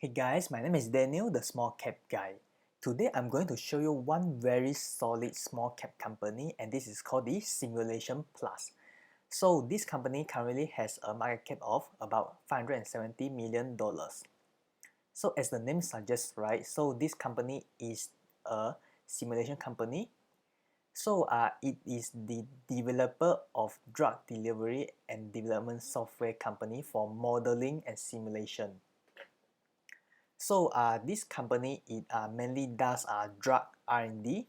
Hey guys, my name is Daniel, the small cap guy. Today I'm going to show you one very solid small cap company, and this is called the Simulation Plus. So this company currently has a market cap of about $570 million. So as the name suggests, right, so this company is a simulation company. So it is the developer of drug delivery and development software company for modeling and simulation. So this company mainly does drug R&D.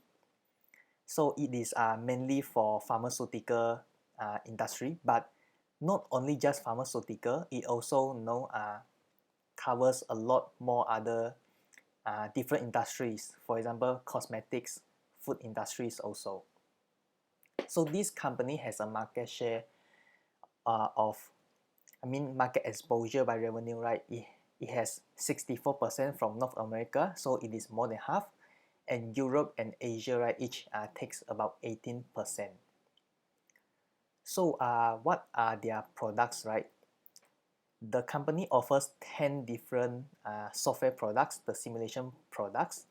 So it is mainly for pharmaceutical industry, but not only just pharmaceutical, it also covers a lot more other different industries. For example, cosmetics, food industries also. So this company has a market share market exposure by revenue, right? It has 64% from North America, so it is more than half, and Europe and Asia, right, each takes about 18%. So what are their products, right? The company offers 10 different software products, the simulation products,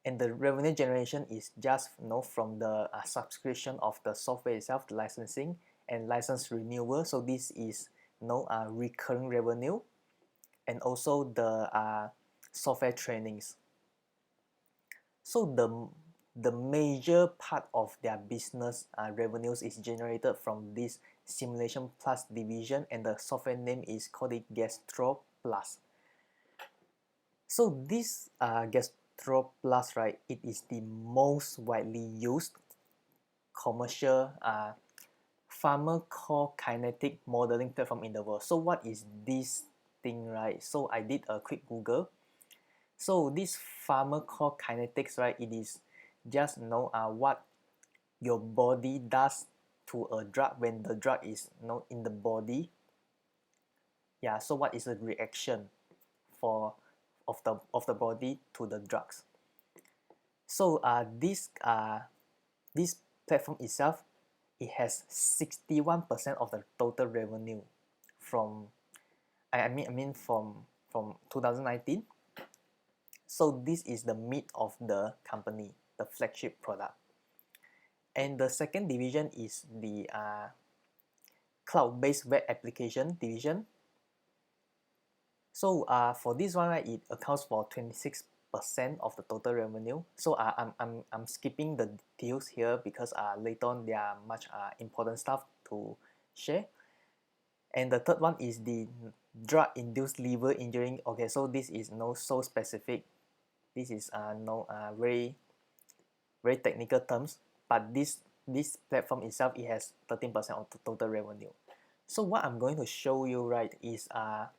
and the revenue generation is just from the subscription of the software itself, the licensing and license renewal. So this is recurring revenue, and also the software trainings. So the major part of their business revenues is generated from this Simulation Plus division, and the software name is called the Gastro Plus. So this Gastro Plus, right, it is the most widely used commercial pharmacokinetic modeling platform in the world. So what is this thing, right? So I did a quick Google. So this pharmacokinetics, right, it is just what your body does to a drug when the drug is in the body. Yeah, so what is the reaction for of the body to the drugs? So this platform itself, it has 61% of the total revenue from from 2019. So this is the meat of the company, the flagship product. And the second division is the cloud-based web application division. So for this one, right, it accounts for 26% of the total revenue. So I'm skipping the details here because later on there are much important stuff to share. And the third one is the drug-induced liver injury. Okay, so this is so specific. This is very very technical terms, but this platform itself, it has 13% of the total revenue. So what I'm going to show you, right, is I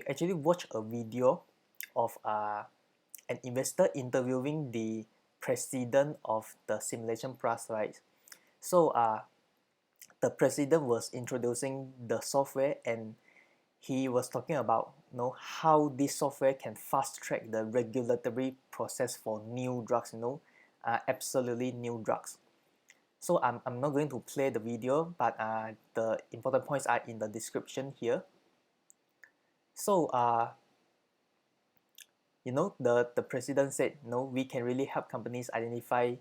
actually watched a video of an investor interviewing the president of the Simulation Plus, right? So the president was introducing the software, and he was talking about how this software can fast track the regulatory process for new drugs, absolutely new drugs. So I'm not going to play the video, but the important points are in the description here. So the president said, we can really help companies identify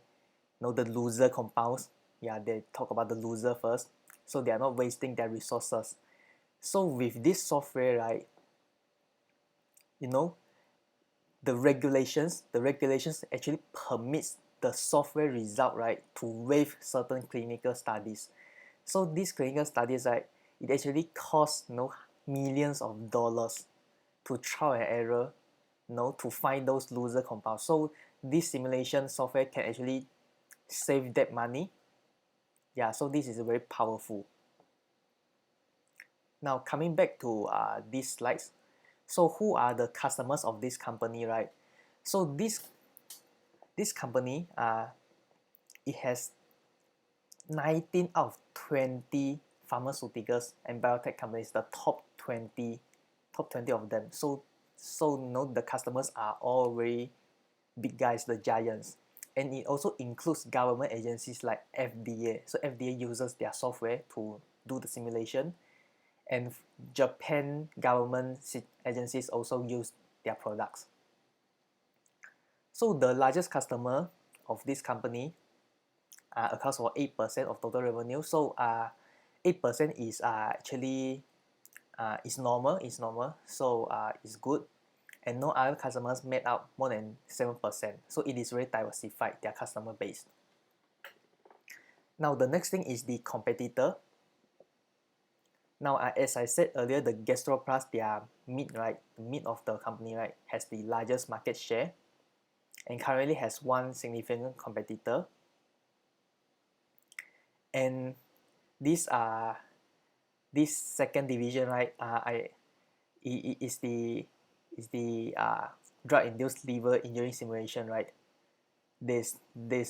the loser compounds. Yeah, they talk about the loser first, so they are not wasting their resources. So with this software, right, the regulations actually permits the software result, right, to waive certain clinical studies. So these clinical studies, right, it actually costs millions of dollars to trial and error, to find those loser compounds. So this simulation software can actually save that money. Yeah, so this is very powerful. Now coming back to these slides. So who are the customers of this company, right? So this company, it has 19 out of 20 pharmaceuticals and biotech companies, the top 20 of them. So the customers are all very big guys, the giants. And it also includes government agencies like FDA. So FDA uses their software to do the simulation. and Japan government agencies also use their products. So the largest customer of this company accounts for 8% of total revenue. So 8% is actually is normal. So it's good, and no other customers made up more than 7%. So it is very diversified, their customer base. Now the next thing is the competitor. Now as I said earlier, the GastroPlus, their meat, right, the meat of the company, right, has the largest market share and currently has one significant competitor. And this this second division, right, is the drug-induced liver injury simulation, right? There's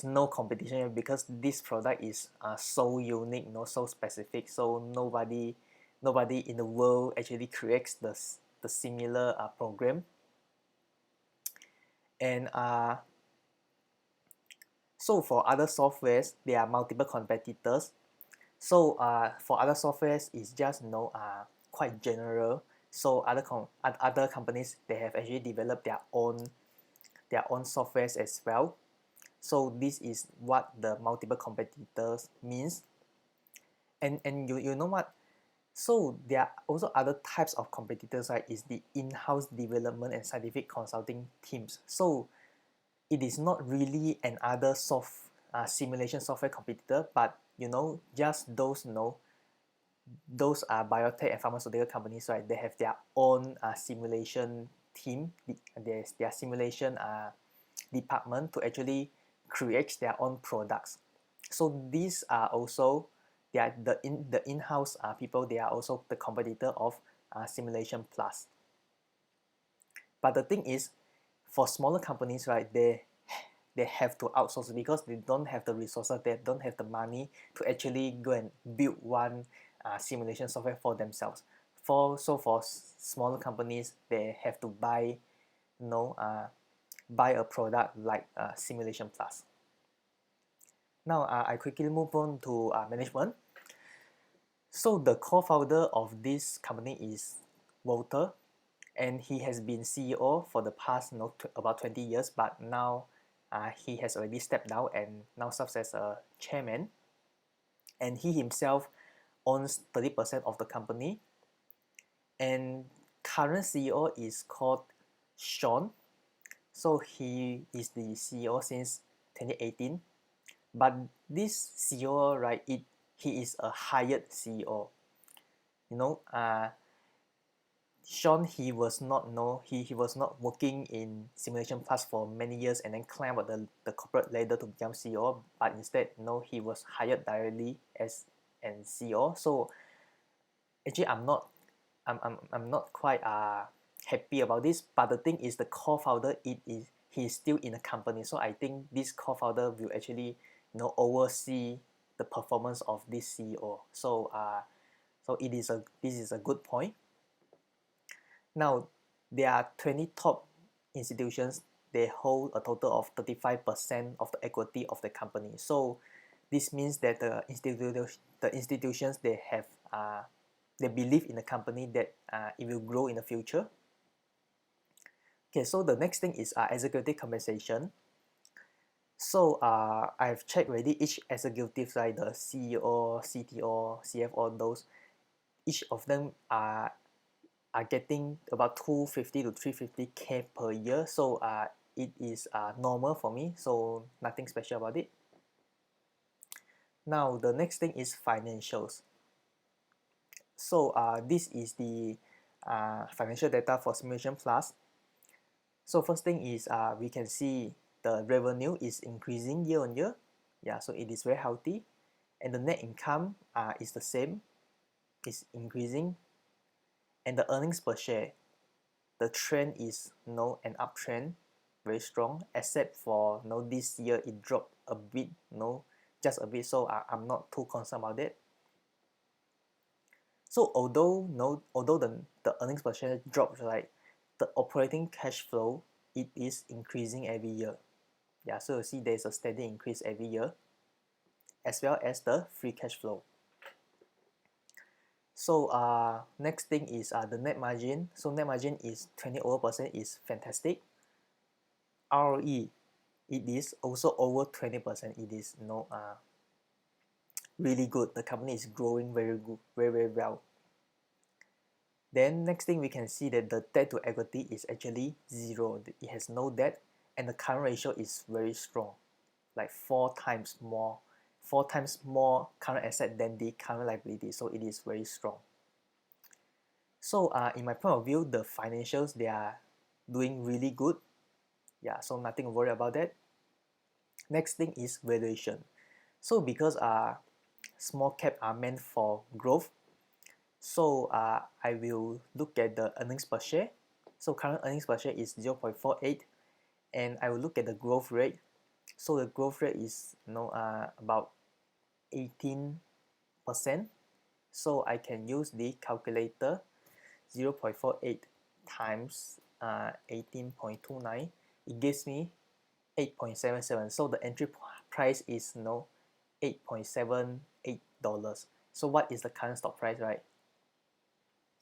no competition because this product is so unique, so specific. So nobody in the world actually creates the similar program. And so for other softwares, there are multiple competitors. So for other softwares, it's just quite general. So other companies, they have actually developed their own softwares as well. So this is what the multiple competitors means. And you know what? So there are also other types of competitors, right? Is the in-house development and scientific consulting teams. So it is not really another simulation software competitor, but just those are biotech and pharmaceutical companies, right? They have their own simulation team. There's their simulation department to actually create their own products. So these are also the in-house people. They are also the competitor of Simulation Plus. But the thing is, for smaller companies, right, they have to outsource because they don't have the resources, they don't have the money to actually go and build one simulation software for themselves. For smaller companies, they have to buy buy a product like Simulation Plus. Now I quickly move on to management. So the co-founder of this company is Walter, and he has been CEO for the past about 20 years, but now he has already stepped down and now serves as a chairman. And he himself owns 30% of the company. And current CEO is called Sean. So he is the CEO since 2018. But this CEO, right, he is a hired CEO. Sean, he was not working in Simulation Plus for many years and then climbed up the corporate ladder to become CEO, but instead he was hired directly as an CEO. So actually I'm not quite happy about this, but the thing is the co-founder he's still in the company. So I think this co-founder will actually oversee the performance of this CEO. So this is a good point. Now, there are 20 top institutions. They hold a total of 35% of the equity of the company. So this means that the institutions they have they believe in the company that it will grow in the future. Okay, so the next thing is executive compensation. So I've checked already each executive, like the CEO, CTO, CFO, those each of them are getting about 250 to 350K per year. So it is normal for me, so nothing special about it. Now the next thing is financials. So this is the financial data for Simulation Plus. So first thing is we can see the revenue is increasing year on year. Yeah, so it is very healthy, and the net income is the same, is increasing, and the earnings per share, the trend is an uptrend, very strong, except for this year it dropped a bit, just a bit. So I'm not too concerned about it. So although the earnings per share dropped, right, the operating cash flow, it is increasing every year. Yeah, so you see there's a steady increase every year, as well as the free cash flow. So next thing is the net margin. So net margin is 20 over percent is fantastic. ROE, it is also over 20%. It is really good. The company is growing very good, very well. Then next thing we can see that the debt to equity is actually zero. It has no debt, and the current ratio is very strong, like four times more current asset than the current liability. So it is very strong. So in my point of view, the financials, they are doing really good. Yeah, so nothing to worry about that. Next thing is valuation. So because small cap are meant for growth, so I will look at the earnings per share. So current earnings per share is 0.48, and I will look at the growth rate. So the growth rate is about 18%. So I can use the calculator. 0.48 times 18.29, it gives me 8.77. So the entry price is $8.78. So what is the current stock price, right?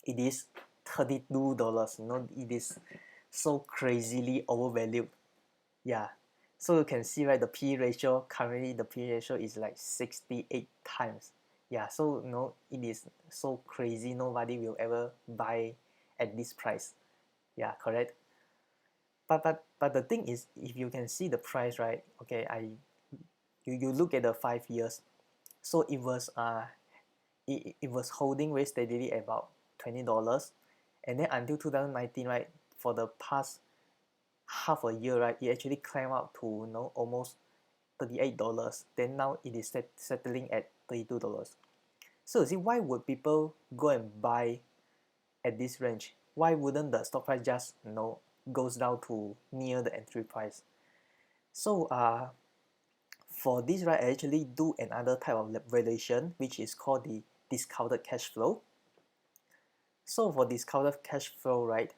It is $32. It is so crazily overvalued. Yeah, so you can see, right, the P ratio, currently the P ratio is like 68 times. Yeah, so it is so crazy, nobody will ever buy at this price. Yeah, correct. But the thing is, if you can see the price, right, okay, you look at the 5 years. So it was holding very steadily at about $20, and then until 2019, right, for the past half a year, right, it actually climbed up to almost $38. Then now it is settling at $32. So you see, why would people go and buy at this range? Why wouldn't the stock price just goes down to near the entry price? So for this, right, I actually do another type of valuation, which is called the discounted cash flow. So for discounted cash flow, right,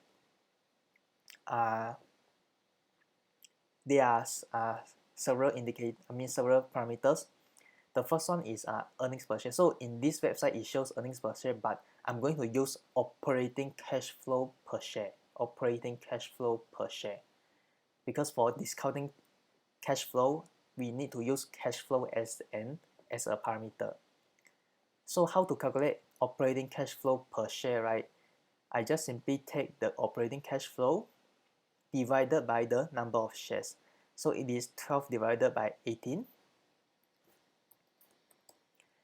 uh, there are several several parameters. The first one is earnings per share. So in this website, it shows earnings per share, but I'm going to use operating cash flow per share. Operating cash flow per share. Because for discounting cash flow, we need to use cash flow as a parameter. So how to calculate operating cash flow per share, right? I just simply take the operating cash flow divided by the number of shares. So it is 12 divided by 18.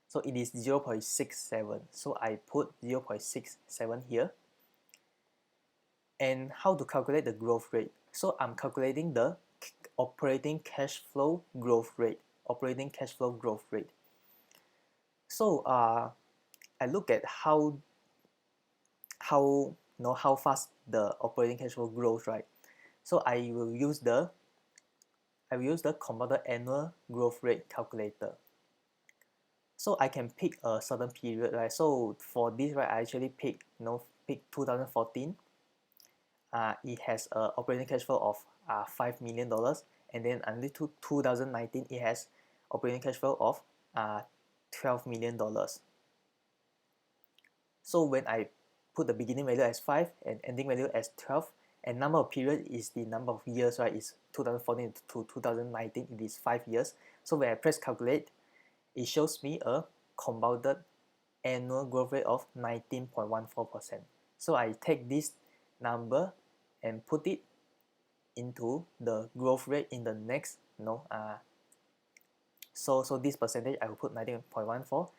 So it is 0.67. So I put 0.67 here. And how to calculate the growth rate? So I'm calculating the operating cash flow growth rate. Operating cash flow growth rate. So I look at how fast the operating cash flow grows, right? So I will use the compounded annual growth rate calculator. So I can pick a certain period, right? So for this, right, I actually pick 2014. It has a operating cash flow of $5 million, and then until 2019, it has operating cash flow of $12 million. So when I put the beginning value as 5 and ending value as 12, and number of period is the number of years, right? Is 2014 to 2019. It is 5 years. So when I press calculate, it shows me a compounded annual growth rate of 19.14%. So I take this number and put it into the growth rate in the next, so this percentage I will put 19.14,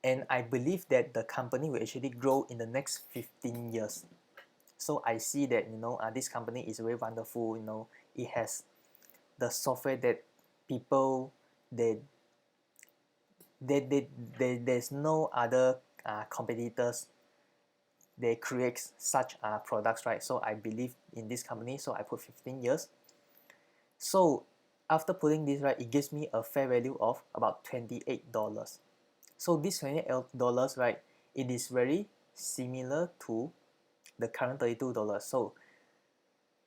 and I believe that the company will actually grow in the next 15 years. So I see that this company is very wonderful. It has the software that people there's no other competitors they create such products, right? So I believe in this company, so I put 15 years. So after putting this, right, it gives me a fair value of about $28. So this $28, right, it is very similar to the current $32. So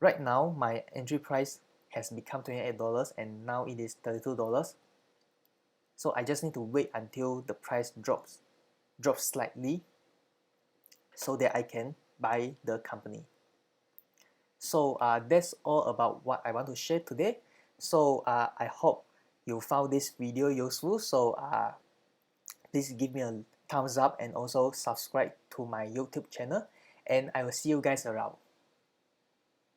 right now my entry price has become $28, and now it is $32. So I just need to wait until the price drops slightly, so that I can buy the company. So that's all about what I want to share today. So I hope you found this video useful. So please give me a thumbs up and also subscribe to my YouTube channel, and I will see you guys around.